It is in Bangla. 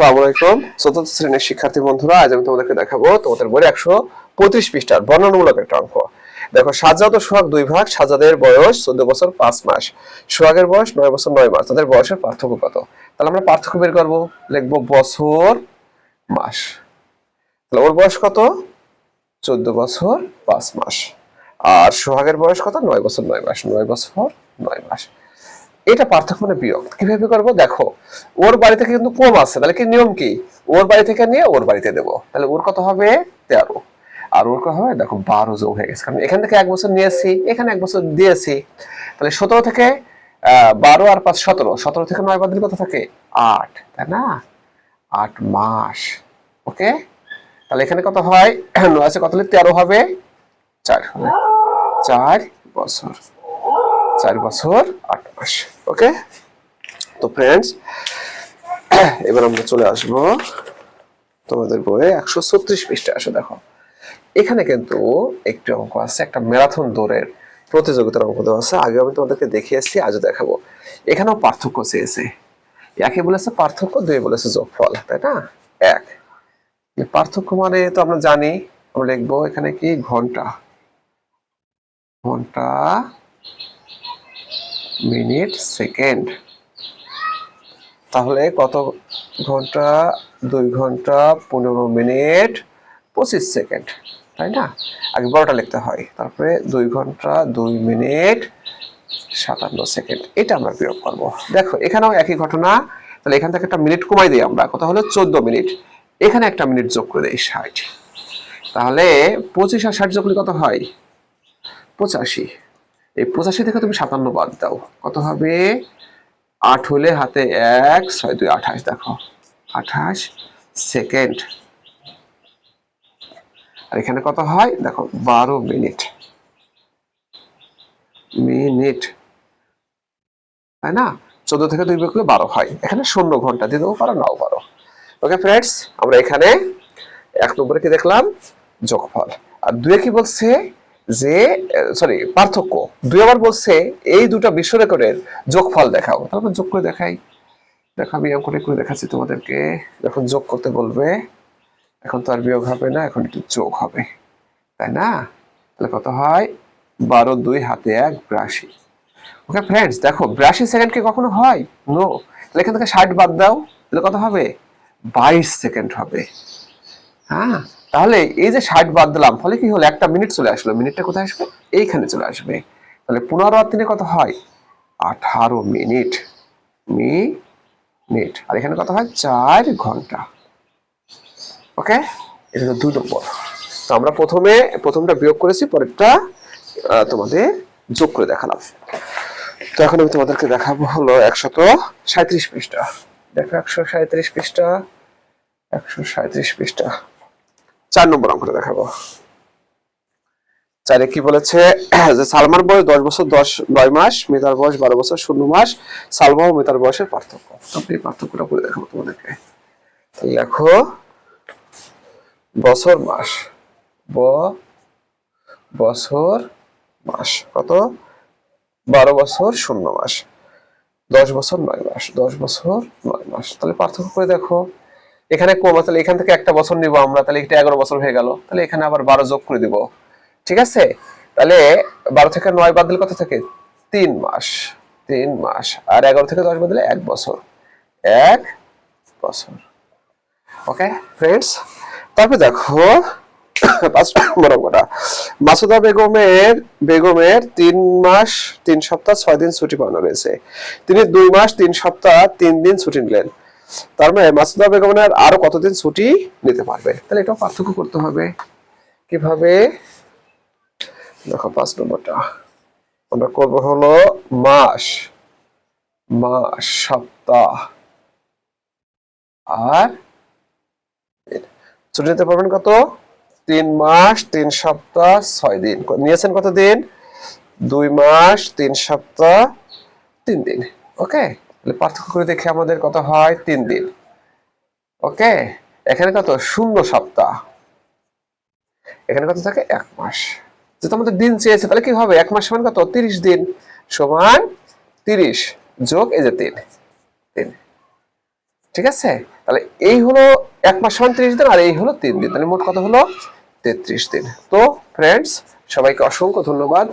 আসসালামু আলাইকুম চতুর্থ শ্রেণীর শিক্ষার্থী বন্ধুরা, আজ আমি তোমাদেরকে দেখাবো তোমাদের বই 135 পৃষ্ঠার বর্ণনামূলক একটা অঙ্ক। দেখো, সাজ্জাদ ও সোহাগ দুই ভাগ। সাজ্জাদের বয়স 14 বছর 5 মাস, সোহাগের বয়স 9 বছর 9 মাস। তাদের বয়সের পার্থক্য কত? তাহলে আমরা পার্থক্য বের করব, লিখবো বছর মাস। তাহলে ওর বয়স কত? 14 বছর 5 মাস। আর সোহাগের বয়স কত? 9 বছর 9 মাস। 9 বছর 9 মাস। এটা পার্থক্য মানে বিয়োগ। কিভাবে করবো? দেখো, ওর বাড়ি থেকে কিন্তু কম আছে, তাহলে কি নিয়ম কি? ওর বাড়ি থেকে নিয়ে ওর বাড়িতে দেবো। তাহলে ওর কত হবে? 13। আর ওর কত হবে? দেখো 12 যোগ হয়ে গেছে, কারণ এখান থেকে 1 বছর নিয়েছি, এখানে 1 বছর দিয়েছি। তাহলে 17 থেকে 12 আর 5 17, 17 থেকে 9 বাদ দিলে কত থাকে? 8, তাই না? 8 মাস। ওকে, তাহলে এখানে কত হয়? 9 আছে, কত হলে 13 হবে? 4 হবে। 4 বছর, 4 বছর 8 মাস। ওকে, তো ফ্রেন্ডস, এবার আমরা চলে আসব তোমাদের বইয়ে 136 পৃষ্ঠায়। আসো, দেখো এখানে কিন্তু একটি অঙ্ক আছে, একটা ম্যারাথন দৌড়ের প্রতিযোগিতার অঙ্ক দেওয়া আছে। আগে আমি তোমাদেরকে দেখিয়েছি, আজও দেখাবো। এখানেও পার্থক্য চেয়েছে। একে বলেছে পার্থক্য, দুই বলেছে যোগফল, তাই না? এক পার্থক্য মানে তো আমরা জানি, আমরা লিখবো এখানে কি ঘন্টা, ঘন্টা মিনিট সেকেন্ড। তাহলে কত ঘন্টা? 2 ঘন্টা 15 মিনিট 25 সেকেন্ড, তাই না? আগে বড়টা লিখতে হয়, তারপরে 2 ঘন্টা 2 মিনিট 57 সেকেন্ড। এটা আমরা বিয়োগ করব। দেখো এখানেও একই ঘটনা। তাহলে এখান থেকে একটা মিনিট কমাই দিই আমরা, কত হলো? 14 মিনিট। এখানে একটা মিনিট যোগ করে দিই, 60। তাহলে 25 আর 60 যোগ করলে কত হয়? 85। এই 85 থেকে তুমি 57 বাদ দাও, কত হবে? 8 হলে হাতে 1, 6 2 28। দেখো 28 সেকেন্ড। আর এখানে কত হয়? দেখো 12 মিনিট, মিনিট, তাই না? 14 থেকে 2 বিয়োগ করলে 12 হয়। এখানে 0 ঘন্টা দিয়ে দেবো, পারো নাও পারো। ওকে ফ্রেন্ডস, আমরা এখানে 1 নম্বরে কি দেখলাম? যোগফল। আর 2 কি বলছে? যে সরি, পার্থক্য। 2 আবার বলছে এই দুটো বিশ্ব রেকর্ডের যোগফল দেখাও। তারপর যোগ করে দেখাই। দেখো আমি এরকম করে দেখাচ্ছি তোমাদেরকে। যখন যোগ করতে বলবে, এখন তো আর বিয়োগ হবে না, এখন একটু যোগ হবে, তাই না? তাহলে কত হয়? 12 2 হাতে 1 82। ওকে ফ্রেন্ডস, দেখো 82 সেকেন্ড কি কখনো হয়? নো। তাহলে এখান থেকে 60 বাদ দাও, তাহলে কত হবে? 22 সেকেন্ড হবে। হ্যাঁ, তাহলে এই যে 60 বাদ দিলাম, ফলে কি হলো? একটা মিনিট চলে আসলো। মিনিটটা কোথায় আসবে? এইখানে চলে আসবে। তাহলে 15 আর 3 কত হয়? 18 মিনিট, মিনিট। আর এখানে কত হয়? 4 ঘন্টা। ওকে, এটা হলো 2 নম্বর। তো আমরা প্রথমটা বিয়োগ করেছি, পরেরটা তোমাদের যোগ করে দেখালাম। তো এখন আমি তোমাদেরকে দেখাবো হলো 137 পৃষ্ঠা। দেখো 137 পৃষ্ঠা, 137 পৃষ্ঠা 4 নম্বর অঙ্কটা দেখাবো। 4 কি বলেছে? যে সালমার বয়স 10 বছর 9 মাস, মিতার বয়স 12 বছর 0 মাস। সালমা ও মিতার বয়সের পার্থক্য। আমি এই পার্থক্যটা করে দেখাবো তোমাদেরকে। দেখো বছর মাস, বছর মাস কত? 12 বছর 0 মাস, 10 বছর 9 মাস, 10 বছর 9 মাস। তাহলে পার্থক্য করে দেখো, এখানে কম, তাহলে এখান থেকে একটা বছর নিব আমরা, তাহলে এটা 11 বছর হয়ে গেল। তাহলে এখানে আবার 12 যোগ করে দিব, ঠিক আছে? তাহলে 12 থেকে 9 বাদ দিলে কত থাকে? 3 মাস, 3 মাস। আর 11 থেকে 10 বাদ দিলে 1 বছর, 1 বছর। ওকে ফ্রেন্ডস, তারপরে দেখো 5 নম্বর অঙ্কটা। মাসুদা বেগমের 3 মাস 3 সপ্তাহ 6 দিন ছুটি পাওনা রয়েছে। তিনি 2 মাস 3 সপ্তাহ 3 দিন ছুটি নিলেন। তার মানে মাসুদা বেগমের আরো কতদিন ছুটি নিতে পারবে? তাহলে এটাও পার্থক্য করতে হবে। কিভাবে? দেখো 5 নম্বরটা আমরা করব হলো মাস, মাস, সপ্তাহ আর ছুটি নিতে পারবেন কত? 3 মাস 3 সপ্তাহ 6 দিন। নিয়েছেন কত দিন? 2 মাস 3 সপ্তাহ 3 দিন। ওকে, তাহলে পার্থক্য করে দেখি আমাদের কত হয়? 3 দিন। ওকে, এখানে কত? 0 সপ্তাহ, এখানে কত থাকে? 1 মাস। যেহেতু আমাদের দিন চেয়েছে, তাহলে কি হবে? 1 মাস সমান কত? 30 দিন, সমান 30 যোগ এই যে 3, ঠিক আছে? তাহলে এই হলো 1 মাস সমান 30 দিন, আর এই হলো 3 দিন, তাহলে মোট কত হলো 33 দিন। তো ফ্রেন্ডস, সবাইকে অসংখ্য ধন্যবাদ।